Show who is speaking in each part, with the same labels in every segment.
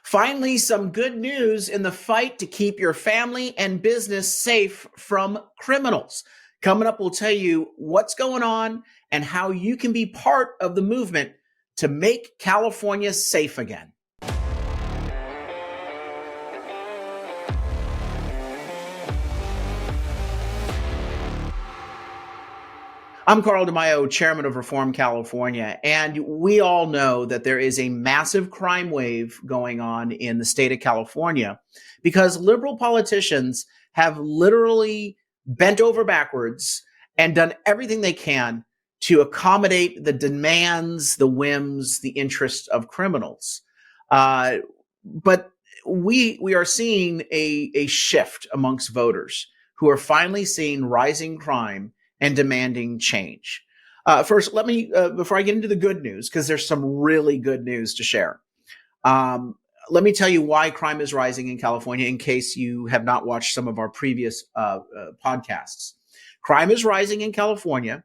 Speaker 1: Finally, some good news in the fight to keep your family and business safe from criminals. Coming up, we'll tell you what's going on and how you can be part of the movement to make California safe again. I'm Carl DeMaio, chairman of Reform California, and we all know that there is a massive crime wave going on in the state of California because liberal politicians have literally bent over backwards and done everything they can to accommodate the demands, the whims, the interests of criminals. But we are seeing a shift amongst voters who are finally seeing rising crime and demanding change. First, let me, before I get into the good news, because there's some really good news to share, let me tell you why crime is rising in California in case you have not watched some of our previous podcasts. Crime is rising in California.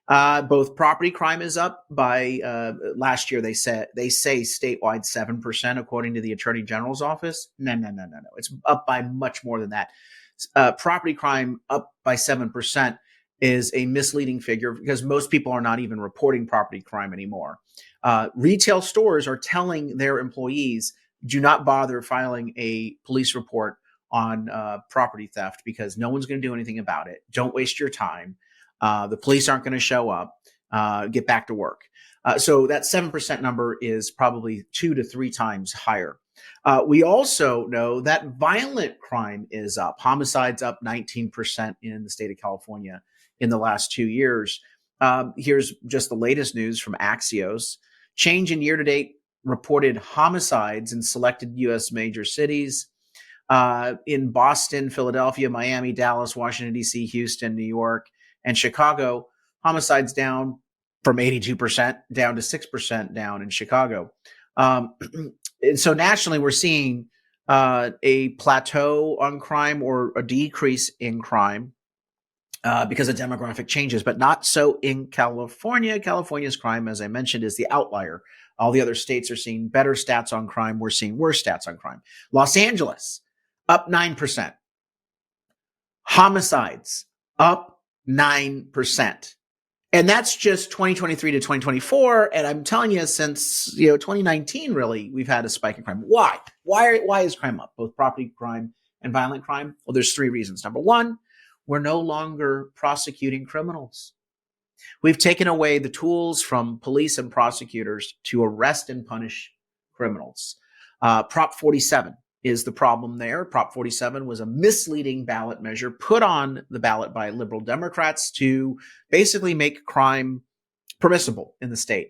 Speaker 1: Both property crime is up by last year. They say statewide 7%, according to the Attorney General's office. No. It's up by much more than that. Property crime up by 7% is a misleading figure because most people are not even reporting property crime anymore. Retail stores are telling their employees, do not bother filing a police report on property theft because no one's going to do anything about it. Don't waste your time. The police aren't going to show up. Get back to work. So that 7% number is probably 2 to 3 times higher. We also know that violent crime is up. Homicides up 19% in the state of California in the last 2 years. Here's just the latest news from Axios. Change in year-to-date reported homicides in selected U.S. major cities. In Boston, Philadelphia, Miami, Dallas, Washington, D.C., Houston, New York, and Chicago, homicides down from 82% down to 6% down in Chicago. And so nationally, we're seeing a plateau on crime or a decrease in crime because of demographic changes, but not so in California. California's crime, as I mentioned, is the outlier. All the other states are seeing better stats on crime. We're seeing worse stats on crime. Los Angeles, up 9%. Homicides, up 9%. And that's just 2023 to 2024. And I'm telling you, since 2019, really, we've had a spike in crime. Why? Why is crime up? Both property crime and violent crime? Well, there's 3 reasons. Number one, we're no longer prosecuting criminals. We've taken away the tools from police and prosecutors to arrest and punish criminals. Prop 47 is the problem there. Prop 47 was a misleading ballot measure put on the ballot by liberal Democrats to basically make crime permissible in the state.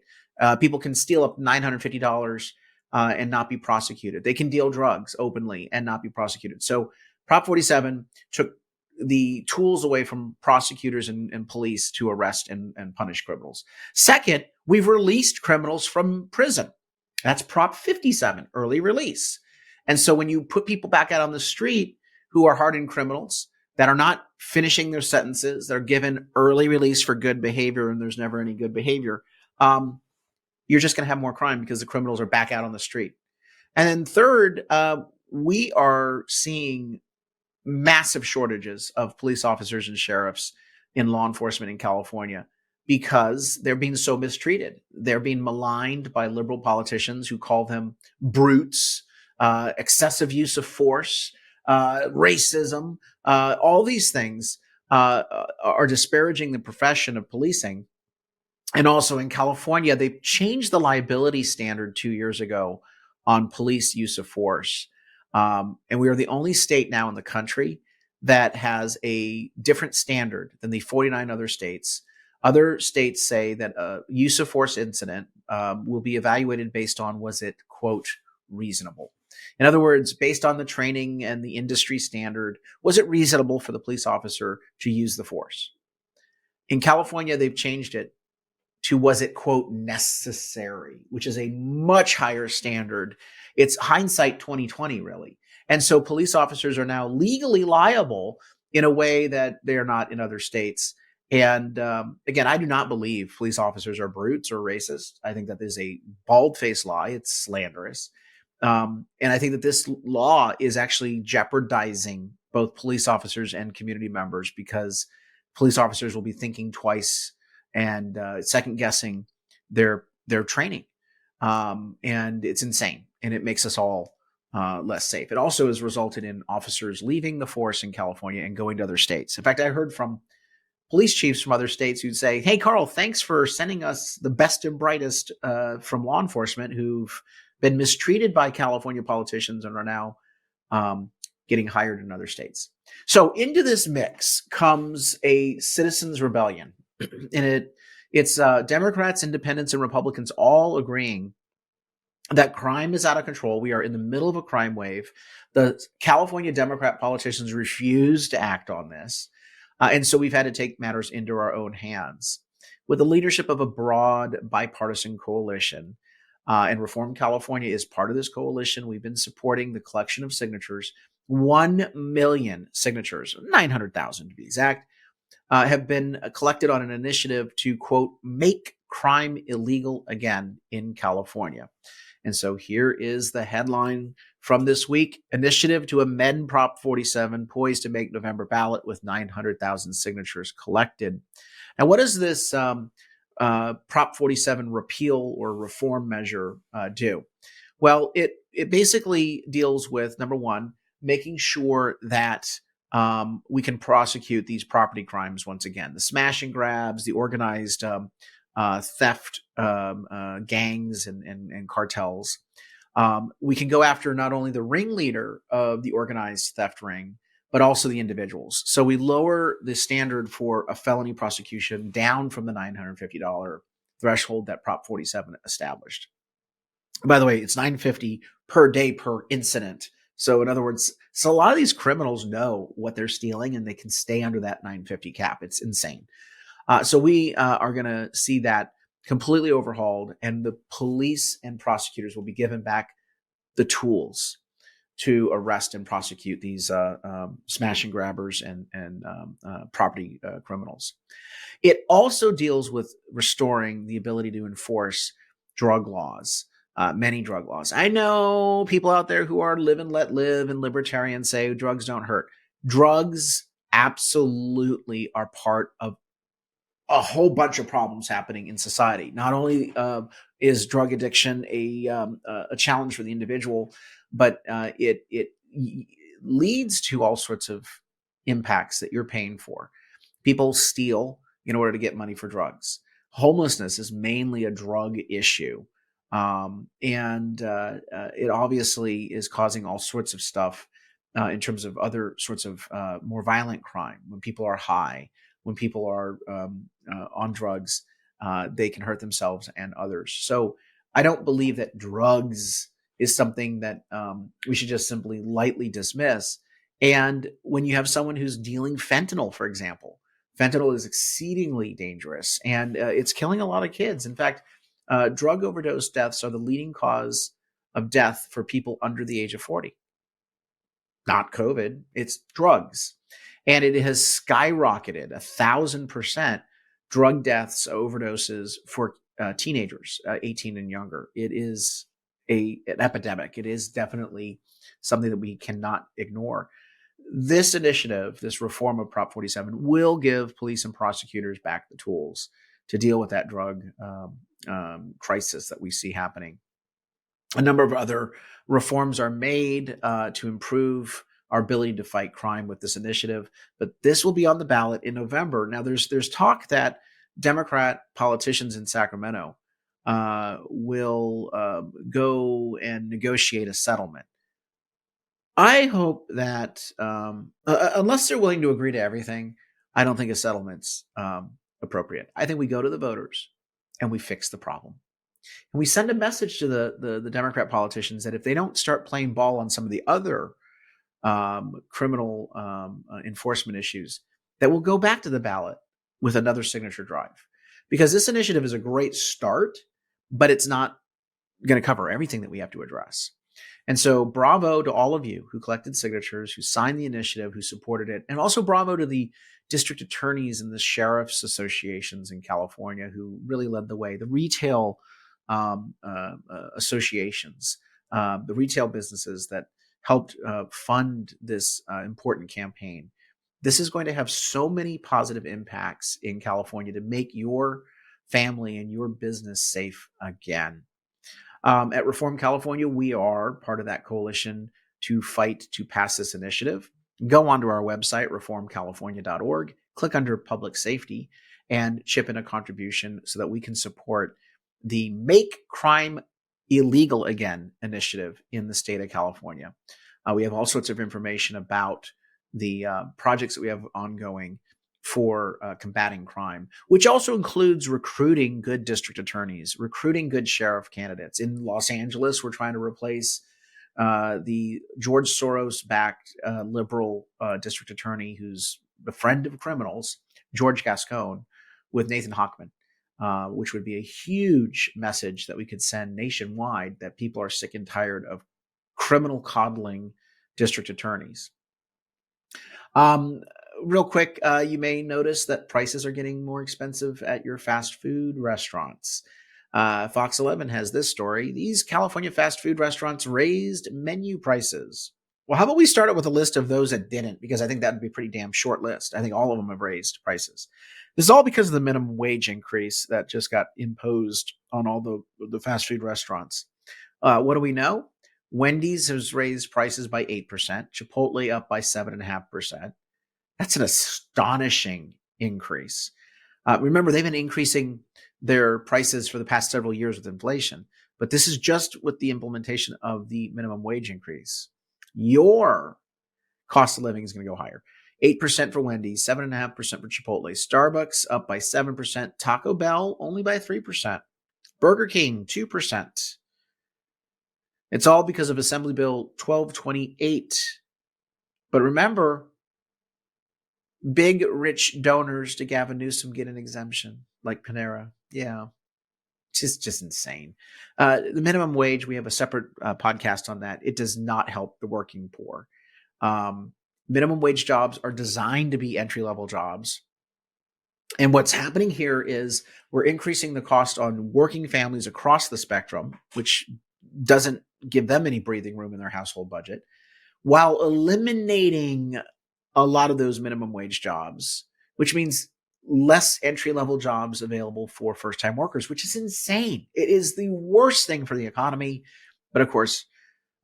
Speaker 1: People can steal up $950 and not be prosecuted. They can deal drugs openly and not be prosecuted. So Prop 47 took the tools away from prosecutors and police to arrest and punish criminals. Second, we've released criminals from prison. That's Prop 57, early release. And so when you put people back out on the street who are hardened criminals that are not finishing their sentences, they're given early release for good behavior, and there's never any good behavior, you're just going to have more crime because the criminals are back out on the street. And then third, we are seeing massive shortages of police officers and sheriffs in law enforcement in California because they're being so mistreated. They're being maligned by liberal politicians who call them brutes, excessive use of force, racism, all these things are disparaging the profession of policing. And also in California, they changed the liability standard 2 years ago on police use of force. And we are the only state now in the country that has a different standard than the 49 other states. Other states say that a use of force incident will be evaluated based on, was it, quote, reasonable? In other words, based on the training and the industry standard, was it reasonable for the police officer to use the force? In California, they've changed it to, was it, quote, necessary, which is a much higher standard. It's hindsight 2020, really. And so police officers are now legally liable in a way that they're not in other states. And again, I do not believe police officers are brutes or racist. I think that is a bald-faced lie. It's slanderous. And I think that this law is actually jeopardizing both police officers and community members, because police officers will be thinking twice and second guessing their training. And it's insane, and it makes us all less safe. It also has resulted in officers leaving the force in California and going to other states. In fact, I heard from police chiefs from other states who'd say, "Hey, Carl, thanks for sending us the best and brightest from law enforcement who've been mistreated by California politicians and are now getting hired in other states." So into this mix comes a citizens' rebellion, and it's Democrats, Independents, and Republicans all agreeing that crime is out of control. We are in the middle of a crime wave. The California Democrat politicians refuse to act on this. And so we've had to take matters into our own hands. With the leadership of a broad bipartisan coalition, and Reform California is part of this coalition, we've been supporting the collection of signatures. 1 million signatures, 900,000 to be exact, have been collected on an initiative to, quote, make crime illegal again in California. And so here is the headline from this week: initiative to amend Prop 47 poised to make November ballot with 900,000 signatures collected. Now, what does this Prop 47 repeal or reform measure do? Well, it basically deals with, number one, making sure that we can prosecute these property crimes once again. The smash and grabs, the organized theft gangs and cartels. We can go after not only the ringleader of the organized theft ring, but also the individuals. So we lower the standard for a felony prosecution down from the $950 threshold that Prop 47 established. By the way, it's $950 per day per incident. So in other words, so a lot of these criminals know what they're stealing and they can stay under that $950 cap. It's insane. So we are going to see that completely overhauled, and the police and prosecutors will be given back the tools to arrest and prosecute these smash and grabbers and property criminals. It also deals with restoring the ability to enforce drug laws, many drug laws. I know people out there who are live and let live and libertarians say drugs don't hurt. Drugs absolutely are part of a whole bunch of problems happening in society. Not only is drug addiction a challenge for the individual, but it leads to all sorts of impacts that you're paying for. People steal in order to get money for drugs. Homelessness is mainly a drug issue. And it obviously is causing all sorts of stuff in terms of other sorts of more violent crime. When people are high, when people are on drugs, they can hurt themselves and others. So I don't believe that drugs is something that we should just simply lightly dismiss. And when you have someone who's dealing fentanyl, for example, fentanyl is exceedingly dangerous, and it's killing a lot of kids. In fact, drug overdose deaths are the leading cause of death for people under the age of 40. Not COVID, it's drugs. And it has skyrocketed 1,000% drug deaths, overdoses for teenagers, 18 and younger. It is an epidemic. It is definitely something that we cannot ignore. This initiative, this reform of Prop 47, will give police and prosecutors back the tools to deal with that drug crisis that we see happening. A number of other reforms are made to improve our ability to fight crime with this initiative, but this will be on the ballot in November. Now, there's talk that Democrat politicians in Sacramento will go and negotiate a settlement. I hope that unless they're willing to agree to everything, I don't think a settlement's appropriate. I think we go to the voters and we fix the problem. And we send a message to the Democrat politicians that if they don't start playing ball on some of the other criminal enforcement issues, that we'll go back to the ballot with another signature drive. Because this initiative is a great start, but it's not going to cover everything that we have to address. And so bravo to all of you who collected signatures, who signed the initiative, who supported it. And also bravo to the district attorneys and the sheriff's associations in California who really led the way. The retail associations, the retail businesses that helped fund this important campaign. This is going to have so many positive impacts in California to make your family and your business safe again. At Reform California, we are part of that coalition to fight to pass this initiative. Go onto our website, reformcalifornia.org, click under public safety, and chip in a contribution so that we can support the Make Crime Illegal Again initiative in the state of California. We have all sorts of information about the projects that we have ongoing for combating crime, which also includes recruiting good district attorneys, recruiting good sheriff candidates. In Los Angeles, we're trying to replace the George Soros-backed liberal district attorney who's the friend of criminals, George Gascon, with Nathan Hochman, which would be a huge message that we could send nationwide that people are sick and tired of criminal coddling district attorneys. Real quick, you may notice that prices are getting more expensive at your fast food restaurants. Fox 11 has this story. These California fast food restaurants raised menu prices. Well, how about we start it with a list of those that didn't, because I think that would be a pretty damn short list. I think all of them have raised prices. This is all because of the minimum wage increase that just got imposed on all the fast food restaurants. What do we know? Wendy's has raised prices by 8%, Chipotle up by 7.5%. That's an astonishing increase. Remember, they've been increasing their prices for the past several years with inflation, but this is just with the implementation of the minimum wage increase. Your cost of living is going to go higher. 8% for Wendy's, 7.5% for Chipotle. Starbucks up by 7%. Taco Bell only by 3%. Burger King, 2%. It's all because of Assembly Bill 1228. But remember, big, rich donors to Gavin Newsom get an exemption, like Panera. Yeah, just insane. The minimum wage, we have a separate podcast on that. It does not help the working poor. Minimum wage jobs are designed to be entry-level jobs. And what's happening here is we're increasing the cost on working families across the spectrum, which doesn't give them any breathing room in their household budget, while eliminating a lot of those minimum wage jobs, which means less entry-level jobs available for first-time workers, which is insane. It is the worst thing for the economy. But of course,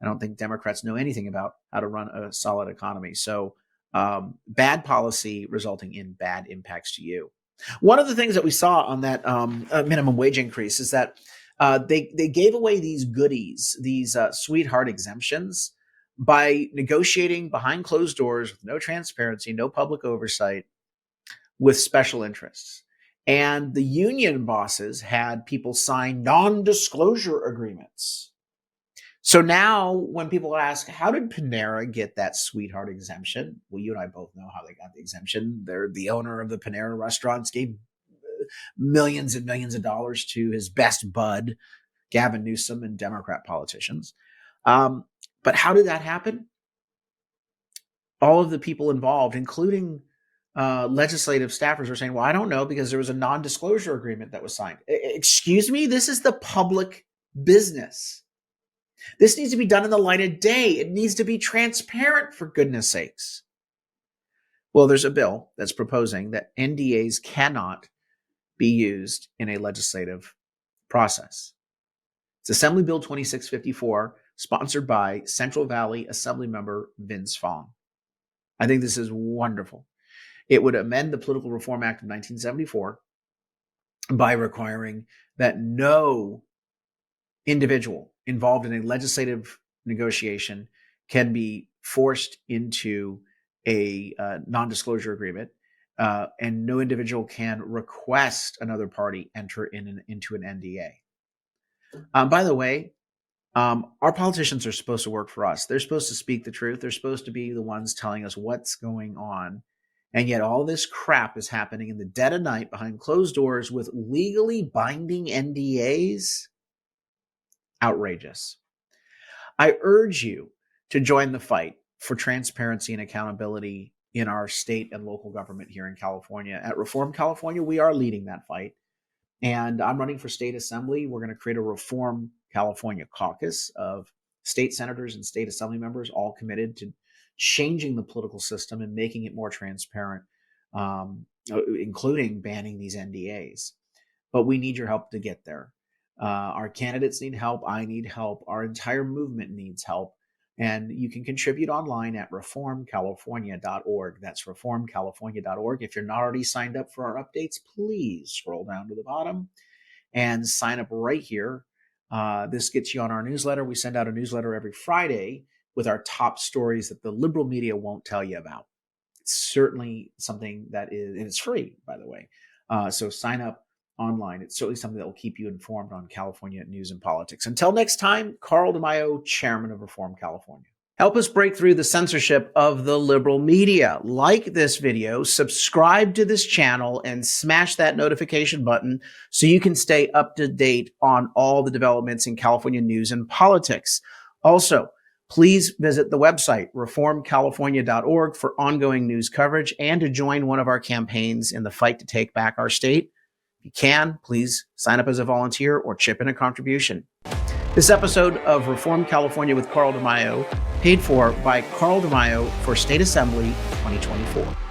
Speaker 1: I don't think Democrats know anything about how to run a solid economy. So bad policy resulting in bad impacts to you. One of the things that we saw on that minimum wage increase is that they gave away these goodies, these sweetheart exemptions, by negotiating behind closed doors with no transparency, no public oversight, with special interests. And the union bosses had people sign non-disclosure agreements. So now when people ask, how did Panera get that sweetheart exemption? Well, you and I both know how they got the exemption. They're the owner of the Panera restaurants, gave millions and millions of dollars to his best bud, Gavin Newsom, and Democrat politicians. But how did that happen? All of the people involved, including legislative staffers, are saying, well, I don't know, because there was a non-disclosure agreement that was signed. Excuse me? This is the public business. This needs to be done in the light of day. It needs to be transparent, for goodness sakes. Well, there's a bill that's proposing that NDAs cannot be used in a legislative process. It's Assembly Bill 2654, sponsored by Central Valley Assembly member Vince Fong. I think this is wonderful. It would amend the Political Reform Act of 1974 by requiring that no individual involved in a legislative negotiation can be forced into a non-disclosure agreement, and no individual can request another party enter into an NDA. By the way, our politicians are supposed to work for us. They're supposed to speak the truth. They're supposed to be the ones telling us what's going on. And yet all this crap is happening in the dead of night behind closed doors with legally binding NDAs. Outrageous. I urge you to join the fight for transparency and accountability in our state and local government here in California. At Reform California, we are leading that fight. And I'm running for state assembly. We're going to create a Reform California caucus of state senators and state assembly members all committed to changing the political system and making it more transparent, including banning these NDAs. But we need your help to get there. Our candidates need help. I need help. Our entire movement needs help. And you can contribute online at reformcalifornia.org. That's reformcalifornia.org. If you're not already signed up for our updates, please scroll down to the bottom and sign up right here. This gets you on our newsletter. We send out a newsletter every Friday with our top stories that the liberal media won't tell you about. It's certainly something that is, and it's free, by the way. So sign up online. It's certainly something that will keep you informed on California news and politics. Until next time, Carl DeMaio, chairman of Reform California. Help us break through the censorship of the liberal media. Like this video, subscribe to this channel, and smash that notification button so you can stay up to date on all the developments in California news and politics. Also, please visit the website, reformcalifornia.org, for ongoing news coverage and to join one of our campaigns in the fight to take back our state. If you can, please sign up as a volunteer or chip in a contribution. This episode of Reform California with Carl DeMaio, paid for by Carl DeMaio for State Assembly 2024.